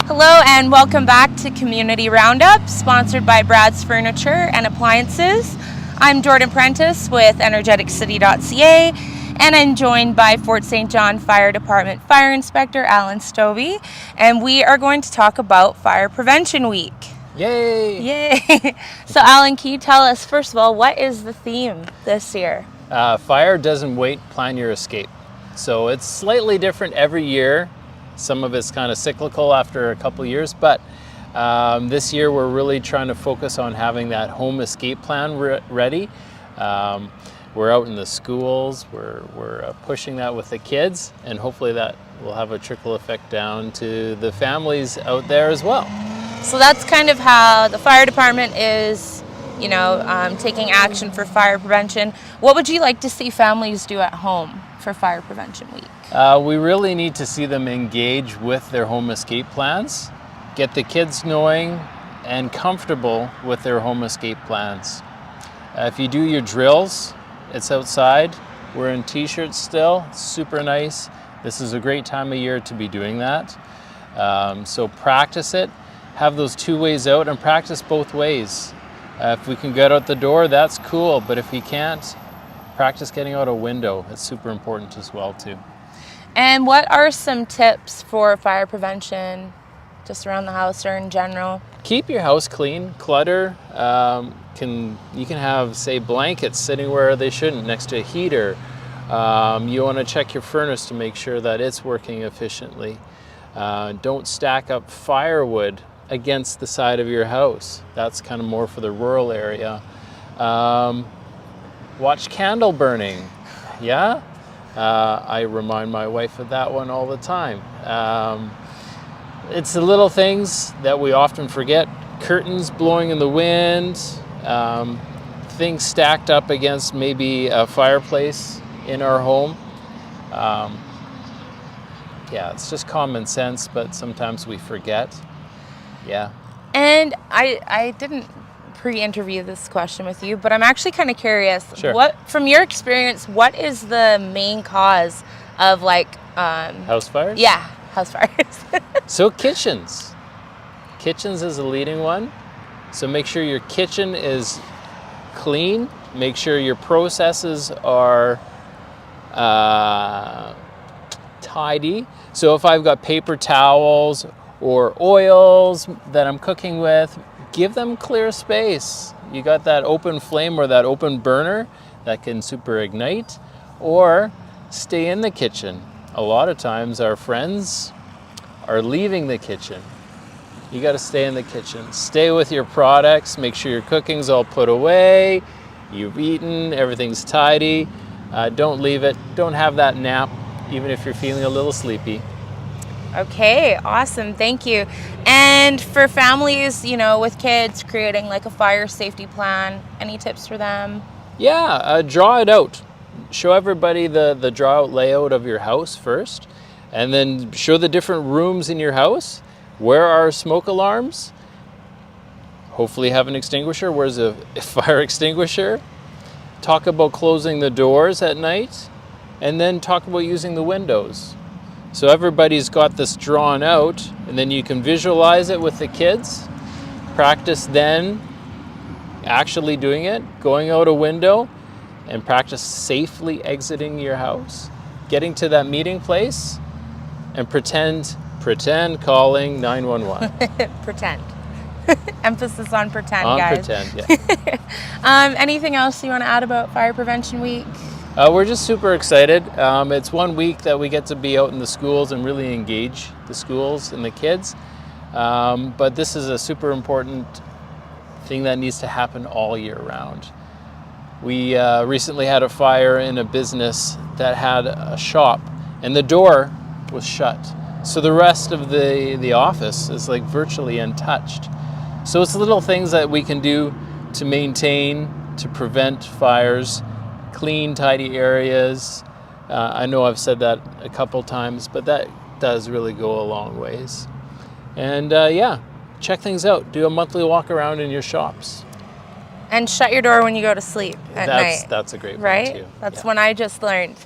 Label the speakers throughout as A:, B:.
A: Hello and welcome back to Community Roundup, sponsored by Brad's Furniture and Appliances. I'm Jordan Prentice with energeticcity.ca, and I'm joined by Fort St. John Fire Department Fire Inspector Alyn Stobbe, and we are going to talk about Fire Prevention Week.
B: Yay!
A: Yay! So Alyn, can you tell us, first of all, what is the theme this year?
B: Fire doesn't wait, plan your escape. So it's slightly different every year. Some of it's kind of cyclical after a couple years, but this year we're really trying to focus on having that home escape plan ready. We're out in the schools, we're pushing that with the kids, and hopefully that will have a trickle effect down to the families out there as well.
A: So that's kind of how the fire department is, taking action for fire prevention. What would you like to see families do at home for Fire Prevention Week?
B: We really need to see them engage with their home escape plans, get the kids knowing and comfortable with their home escape plans. If you do your drills, it's outside, we're in t-shirts still, super nice. This is a great time of year to be doing that. So practice it, have those 2 ways out and practice both ways. If we can get out the door, that's cool, but if we can't, practice getting out a window. It's super important as well too.
A: And what are some tips for fire prevention, just around the house or in general?
B: Keep your house clean. Clutter, you can have, say, blankets sitting where they shouldn't, next to a heater. You want to check your furnace to make sure that it's working efficiently. Don't stack up firewood against the side of your house. That's kind of more for the rural area. Watch candle burning. Yeah? I remind my wife of that one all the time. It's the little things that we often forget. Curtains blowing in the wind, things stacked up against maybe a fireplace in our home. It's just common sense, but sometimes we forget. Yeah. And
A: I didn't pre-interview this question with you, but I'm actually kind of curious.
B: Sure.
A: From your experience, what is the main cause of
B: house fires?
A: Yeah, house fires.
B: So kitchens is a leading one. So make sure your kitchen is clean. Make sure your processes are tidy. So if I've got paper towels or oils that I'm cooking with, give them clear space. You got that open flame or that open burner that can super ignite, or stay in the kitchen. A lot of times our friends are leaving the kitchen. You got to stay in the kitchen. Stay with your products, make sure your cooking's all put away, you've eaten, everything's tidy. Don't leave it. Don't have that nap, even if you're feeling a little sleepy.
A: Okay, awesome, thank you. And for families, with kids, creating like a fire safety plan, any tips for them?
B: Yeah, draw it out. Show everybody the draw out layout of your house first, and then show the different rooms in your house. Where are smoke alarms? Hopefully have an extinguisher. Where's a fire extinguisher? Talk about closing the doors at night, and then talk about using the windows. So everybody's got this drawn out, and then you can visualize it with the kids. Practice then actually doing it, going out a window, and practice safely exiting your house, getting to that meeting place, and pretend calling 911.
A: Pretend. Emphasis on pretend, guys.
B: Pretend, yeah.
A: Anything else you want to add about Fire Prevention Week?
B: We're just super excited. It's 1 week that we get to be out in the schools and really engage the schools and the kids. But this is a super important thing that needs to happen all year round. We recently had a fire in a business that had a shop, and the door was shut. So the rest of the office is like virtually untouched. So it's little things that we can do to maintain, to prevent fires, clean, tidy areas. I know I've said that a couple times, but that does really go a long ways. And check things out. Do a monthly walk around in your shops.
A: And shut your door when you go to sleep at night.
B: That's a great
A: right?
B: one too.
A: That's one I just learned.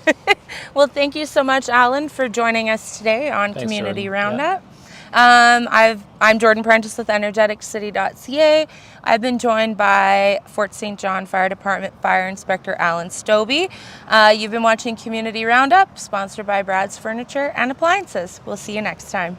A: Well, thank you so much, Alyn, for joining us today on
B: Thanks,
A: Community
B: Jordan.
A: Roundup. I'm Jordan Prentice with energeticcity.ca. I've been joined by Fort St. John Fire Department Fire Inspector Alyn Stobbe. You've been watching Community Roundup, sponsored by Brad's Furniture and Appliances. We'll see you next time.